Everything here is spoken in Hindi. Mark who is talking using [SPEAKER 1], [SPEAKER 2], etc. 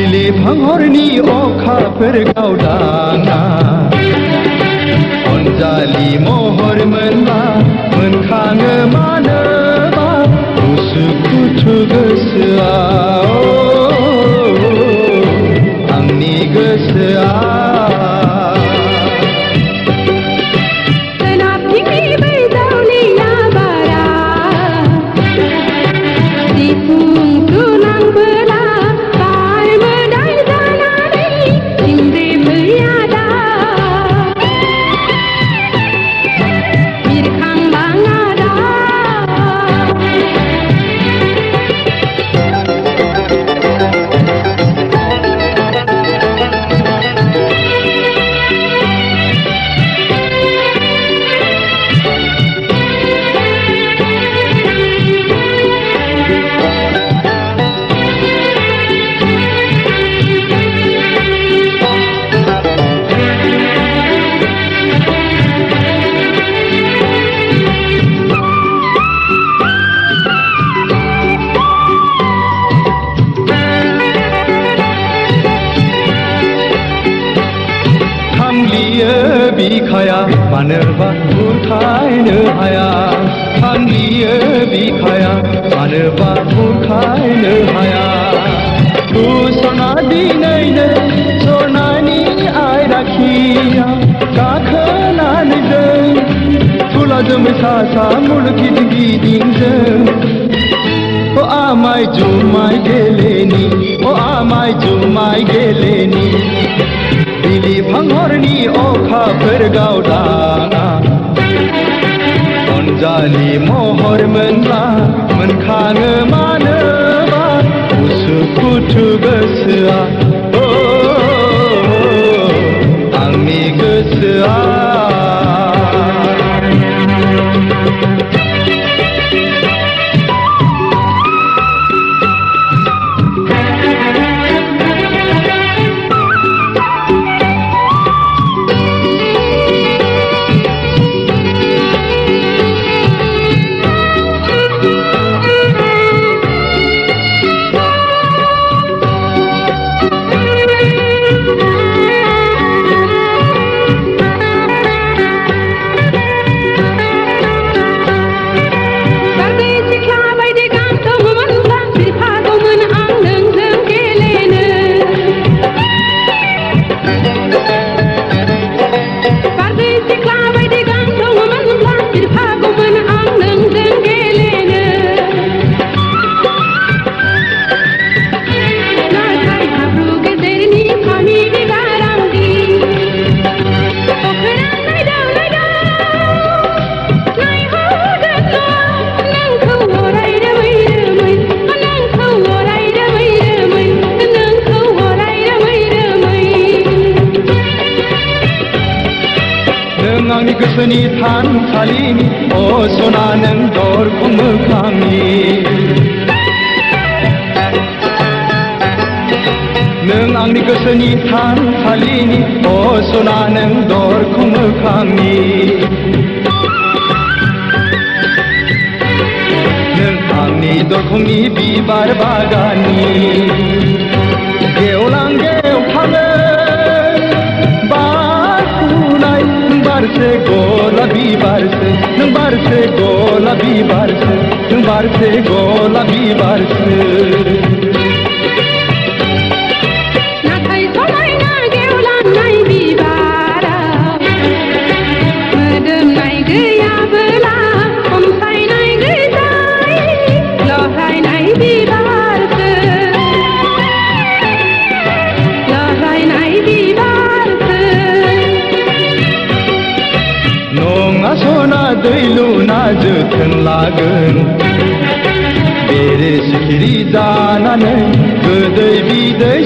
[SPEAKER 1] बिलिफां हरनि अखाफोर गावदाङा अनजालि महर मोनबा मोनखाङो मानोबा उसुखुथु गोसोआ आंनि गोसोआ बिखाया मानोबा बुरखायनो हाया फानलियो बिखाया मानोबा बुरखायनो हाया कुसना दिनैनो सनानि आयराखिया गाखोनानै जों थुला जोमै सा सा मुलुग गिदिं गिदिंजों अ आमाय जुमाय गेलेनि अ आमाय जुमाय गेलेनि बिलिफां हरनि अखाफोर गावदाङा अनजालि महर मोनबा मोनखाङो मानोबा उसुखुथु गोसोआ आंनि गोसोआ आंनि गोसोनि थानसालिनि असना नों दरखं मोखांनि नों आंनि गोसोनि थानसालिनि असना नों दरखं मोखांनि नों आंनि दरखंनि बिबार बागाननि गेवलां गेवथाङो बारसे गलाबी बारसे नों बारसे गलाबी बारसे नों बारसे गलाबी बारसे
[SPEAKER 2] नाथाय समायना गेवलांनाय बिबारा मोदोमनाय गैयाबोला खमसायनाय गैजाय लहायनाय बिबारसो लहायनाय बिबारसो नङा सना दै लुना जोथोन लागोन बेरे सिखिरि जानानै गोदै बिदै